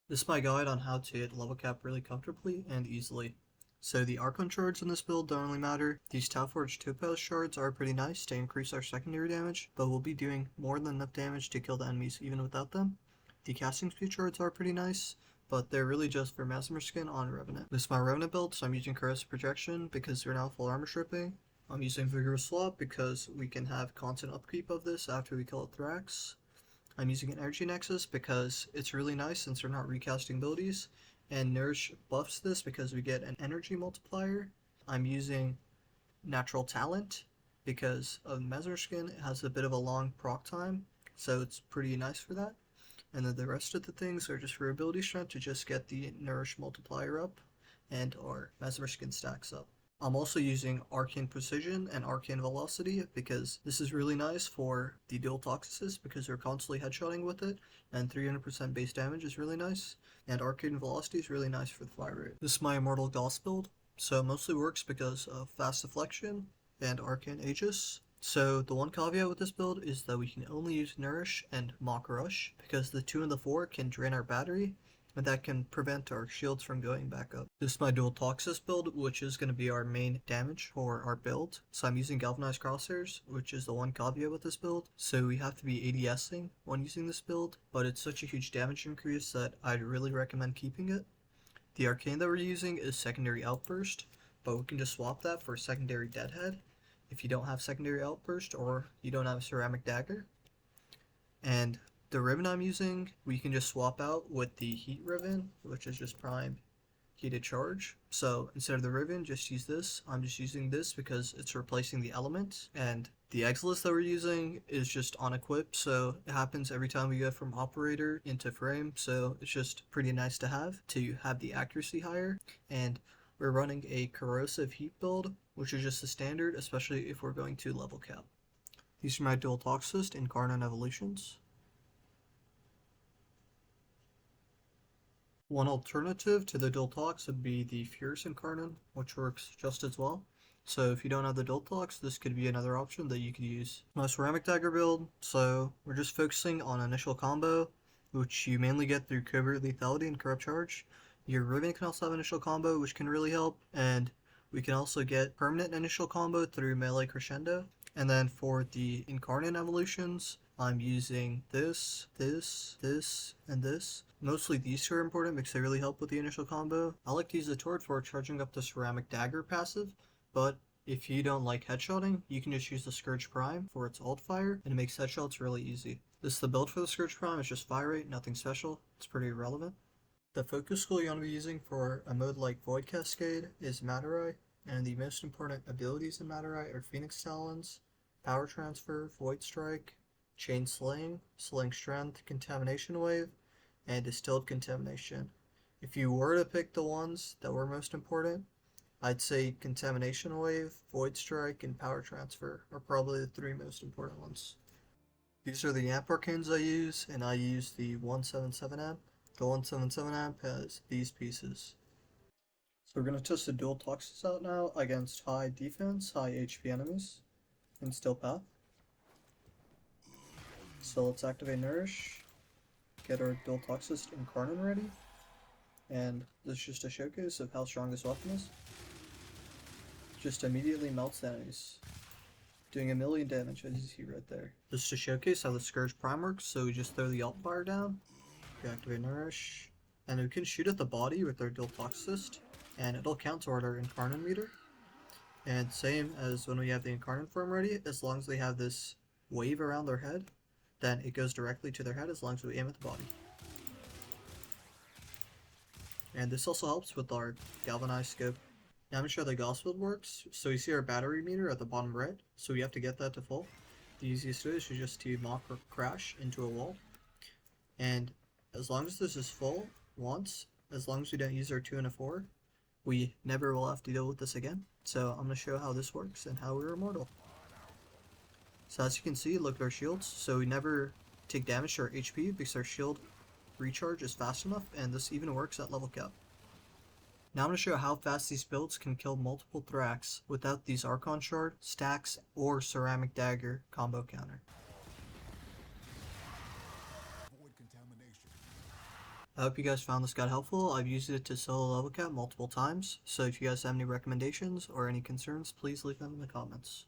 This is my guide on how to hit level cap really comfortably and easily. So the Archon shards in this build don't really matter. These Talforged Topaz shards are pretty nice to increase our secondary damage, but we'll be doing more than enough damage to kill the enemies even without them. The casting speed shards are pretty nice, but they're really just for Mesmer skin on Revenant. This is my Revenant build, so I'm using Corrosive Projection because we're now full armor stripping. I'm using Vigorous Swap because we can have constant upkeep of this after we kill a thrax. I'm using an Energy Nexus because it's really nice since we're not recasting abilities, and Nourish buffs this because we get an energy multiplier. I'm using Natural Talent because of Mesmer skin. It has a bit of a long proc time, so it's pretty nice for that. And then the rest of the things are just for ability strength to just get the Nourish multiplier up and our Mesmer skin stacks up. I'm also using Arcane Precision and Arcane Velocity because this is really nice for the dual Toxicist because we're constantly headshotting with it, and 300% base damage is really nice, and Arcane Velocity is really nice for the fire rate. This is my Immortal Gauss build, so it mostly works because of Fast Deflection and Arcane Aegis. So the one caveat with this build is that we can only use Nourish and Mock Rush because the 2 and the 4 can drain our battery, and that can prevent our shields from going back up. This is my dual Toxis build, which is going to be our main damage for our build. So I'm using Galvanized Crosshairs, which is the one caveat with this build. So we have to be ADSing when using this build, but it's such a huge damage increase that I'd really recommend keeping it. The arcane that we're using is Secondary Outburst, but we can just swap that for Secondary Deadhead if you don't have Secondary Outburst or you don't have a Ceramic Dagger. And the ribbon I'm using, we can just swap out with the heat ribbon, which is just prime heated charge. So instead of the ribbon, just use this. I'm just using this because it's replacing the element. And the Exilus that we're using is just on equip, so it happens every time we go from operator into frame. So it's just pretty nice to have the accuracy higher. And we're running a corrosive heat build, which is just the standard, especially if we're going to level cap. These are my dual Tox Test Incarnon evolutions. One alternative to the dual Tox would be the Furis Incarnon, which works just as well. So if you don't have the dual Tox, this could be another option that you could use. My Ceramic Dagger build, so we're just focusing on initial combo, which you mainly get through Covert Lethality and Corrupt Charge. Your Ribbon can also have initial combo, which can really help, and we can also get permanent initial combo through Melee Crescendo. And then for the Incarnon evolutions, I'm using this, and this. Mostly these two are important because they really help with the initial combo. I like to use the Torch for charging up the Ceramic Dagger passive, but if you don't like headshotting, you can just use the Scourge Prime for its alt fire, and it makes headshots really easy. This is the build for the Scourge Prime, it's just fire rate, nothing special. It's pretty irrelevant. The focus skill you want to be using for a mode like Void Cascade is Materai, and the most important abilities in Materai are Phoenix Talons, Power Transfer, Void Strike, Chain Slaying, Slaying Strength, Contamination Wave, and Distilled Contamination. If you were to pick the ones that were most important, I'd say Contamination Wave, Void Strike, and Power Transfer are probably the 3 most important ones. These are the amp arcanes I use, and I use the 177 amp. The 177 amp has these pieces. So we're going to test the dual Toxis out now against high defense, high HP enemies in Still Path. So let's activate Nourish, get our dual Toxis Incarnon ready, and this is just a showcase of how strong this weapon is. Just immediately melts enemies, doing 1,000,000 damage as you see right there. This is to showcase how the Scourge Prime works, so we just throw the alt fire down, we activate Nourish, and we can shoot at the body with our dual Toxist, and it'll count toward our Incarnon meter. And same as when we have the Incarnon form ready, as long as they have this wave around their head, then it goes directly to their head as long as we aim at the body. And this also helps with our galvanized scope. Now I'm going to show how the Gauss Build works. So you see our battery meter at the bottom right, so we have to get that to full. The easiest way is just to mock or crash into a wall. And as long as this is full once, as long as we don't use our 2 and a 4, we never will have to deal with this again. So I'm going to show how this works and how we're immortal. So as you can see, look at our shields. So we never take damage to our HP because our shield recharge is fast enough, and this even works at level cap. Now I'm going to show how fast these builds can kill multiple thrax without these Archon Shard, Stacks, or Ceramic Dagger combo counter. I hope you guys found this guide helpful. I've used it to solo level cap multiple times, so if you guys have any recommendations or any concerns, please leave them in the comments.